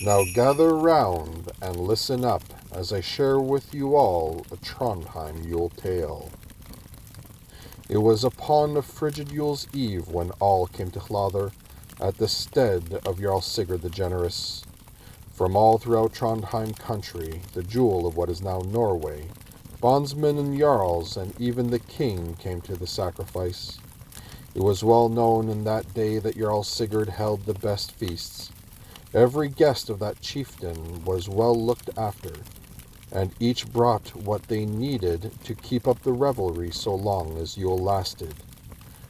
Now gather round and listen up as I share with you all a Trondheim Yule tale. It was upon a frigid Yule's eve when all came to Hlother at the stead of Jarl Sigurd the Generous. From all throughout Trondheim country, the jewel of what is now Norway, bondsmen and jarls and even the king came to the sacrifice. It was well known in that day that Jarl Sigurd held the best feasts. Every guest of that chieftain was well looked after, and each brought what they needed to keep up the revelry so long as Yule lasted.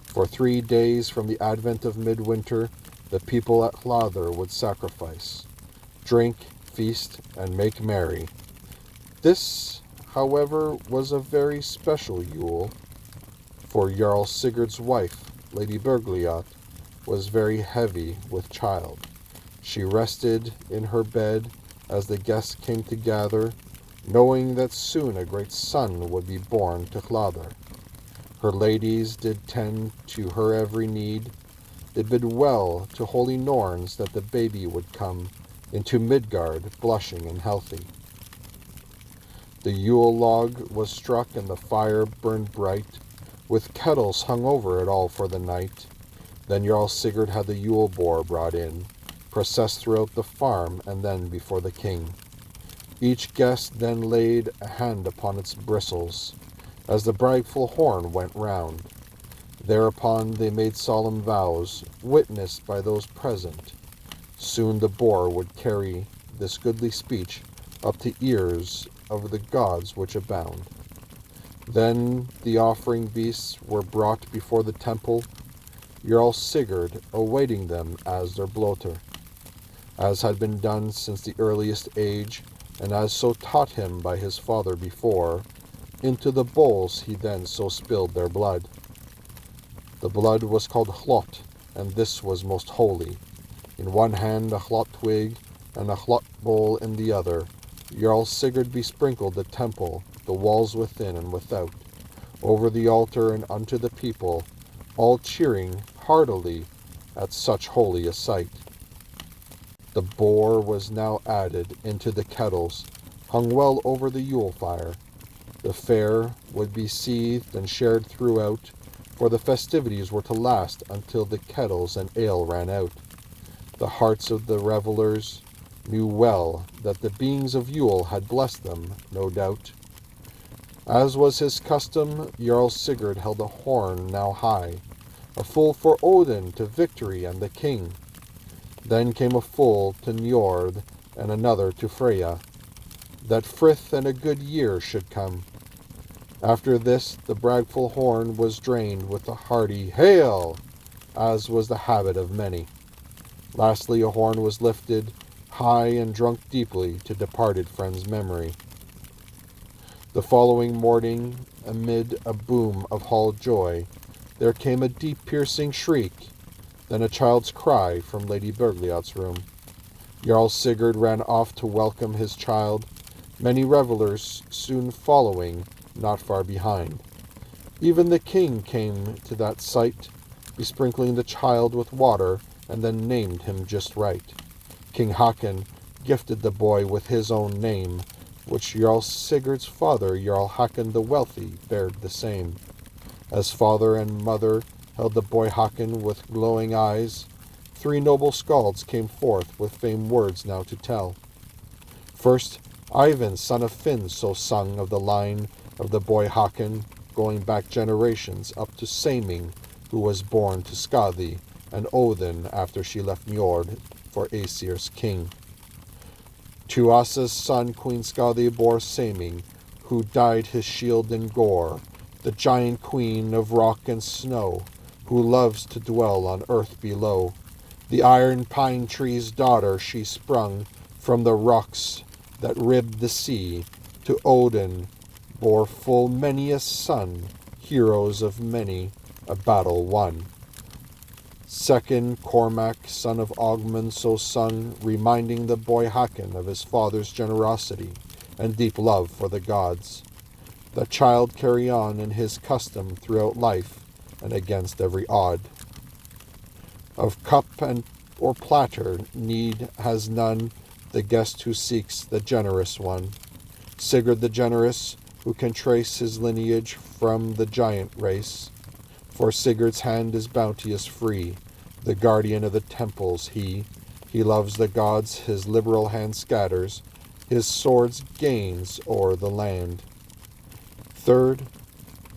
For 3 days from the advent of midwinter, the people at Hlother would sacrifice, drink, feast, and make merry. This, however, was a very special Yule, for Jarl Sigurd's wife, Lady Bergliot, was very heavy with child. She rested in her bed as the guests came to gather, knowing that soon a great son would be born to Hlother. Her ladies did tend to her every need. They bid well to holy Norns that the baby would come into Midgard blushing and healthy. The Yule log was struck and the fire burned bright, with kettles hung over it all for the night. Then Jarl Sigurd had the Yule boar brought in, processed throughout the farm and then before the king. Each guest then laid a hand upon its bristles, as the brideful horn went round. Thereupon they made solemn vows, witnessed by those present. Soon the boar would carry this goodly speech up to ears of the gods which abound. Then the offering beasts were brought before the temple, Jarl Sigurd awaiting them as their bloater, as had been done since the earliest age, and as so taught him by his father before. Into the bowls he then so spilled their blood. The blood was called hlot, and this was most holy. In one hand a hlot twig, and a hlot bowl in the other, Jarl Sigurd besprinkled the temple, the walls within and without, over the altar and unto the people, all cheering heartily at such holy a sight. The boar was now added into the kettles, hung well over the Yule fire. The fare would be seethed and shared throughout, for the festivities were to last until the kettles and ale ran out. The hearts of the revellers knew well that the beings of Yule had blessed them, no doubt. As was his custom, Jarl Sigurd held a horn now high, a full for Odin to victory and the king. Then came a full to Njord and another to Freya, that frith and a good year should come. After this the bragful horn was drained with a hearty hail, as was the habit of many. Lastly a horn was lifted high and drunk deeply to departed friends' memory. The following morning, amid a boom of hall joy, there came a deep piercing shriek, then a child's cry from Lady Bergliot's room. Jarl Sigurd ran off to welcome his child, many revellers soon following not far behind. Even the king came to that sight, besprinkling the child with water, and then named him just right. King Hakon gifted the boy with his own name, which Jarl Sigurd's father, Jarl Hakon the Wealthy, bared the same. As father and mother held the boy Hakon with glowing eyes, 3 noble skalds came forth with famed words now to tell. First, Ivan, son of Finn, so sung of the line of the boy Hakon, going back generations up to Saming, who was born to Skadi, and Odin after she left Njord for Aesir's king. To Asa's son Queen Skadi bore Saming, who dyed his shield in gore, the giant queen of rock and snow, who loves to dwell on earth below. The iron pine tree's daughter she sprung from the rocks that ribbed the sea. To Odin bore full many a son, heroes of many a battle won. Second, Cormac, son of Ogmund, so sung, reminding the boy Hakon of his father's generosity and deep love for the gods. The child carry on in his custom throughout life and against every odd. Of cup and or platter need has none, the guest who seeks the generous one. Sigurd the generous, who can trace his lineage from the giant race. For Sigurd's hand is bounteous free, the guardian of the temples he. He loves the gods, his liberal hand scatters, his swords gains o'er the land. Third,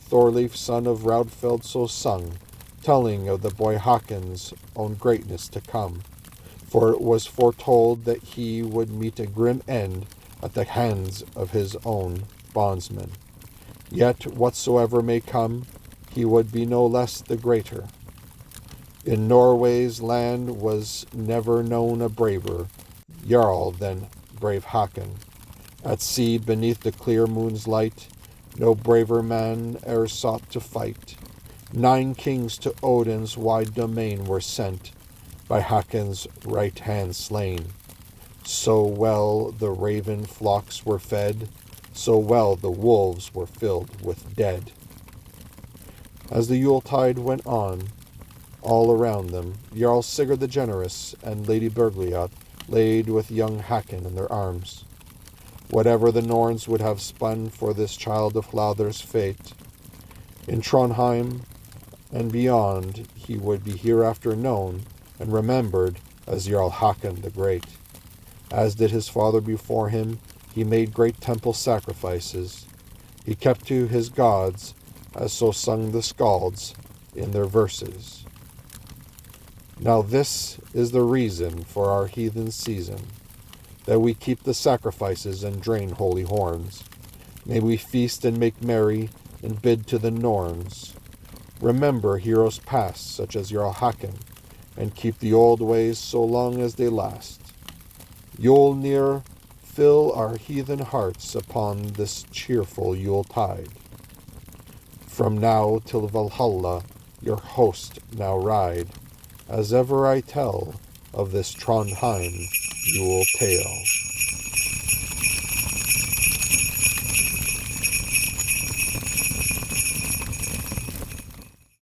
Thorleif, son of Raudfeld, so sung, telling of the boy Hakon's own greatness to come. For it was foretold that he would meet a grim end at the hands of his own bondsmen. Yet whatsoever may come, he would be no less the greater. In Norway's land was never known a braver Jarl than brave Hakon. At sea, beneath the clear moon's light, no braver man e'er sought to fight. 9 kings to Odin's wide domain were sent, by Hakon's right hand slain. So well the raven flocks were fed, so well the wolves were filled with dead. As the Yuletide went on, all around them, Jarl Sigurd the Generous and Lady Bergljot laid with young Hakon in their arms. Whatever the Norns would have spun for this child of Hlaðr's fate, in Trondheim and beyond he would be hereafter known and remembered as Jarl Hakon the Great. As did his father before him, he made great temple sacrifices. He kept to his gods, as so sung the skalds in their verses. Now this is the reason for our heathen season, that we keep the sacrifices and drain holy horns. May we feast and make merry and bid to the Norns. Remember heroes past, such as Jarl Hakon, and keep the old ways so long as they last. Yule near, fill our heathen hearts upon this cheerful Yule tide. From now till Valhalla your host now ride, as ever I tell of this Trondheim Yule tale.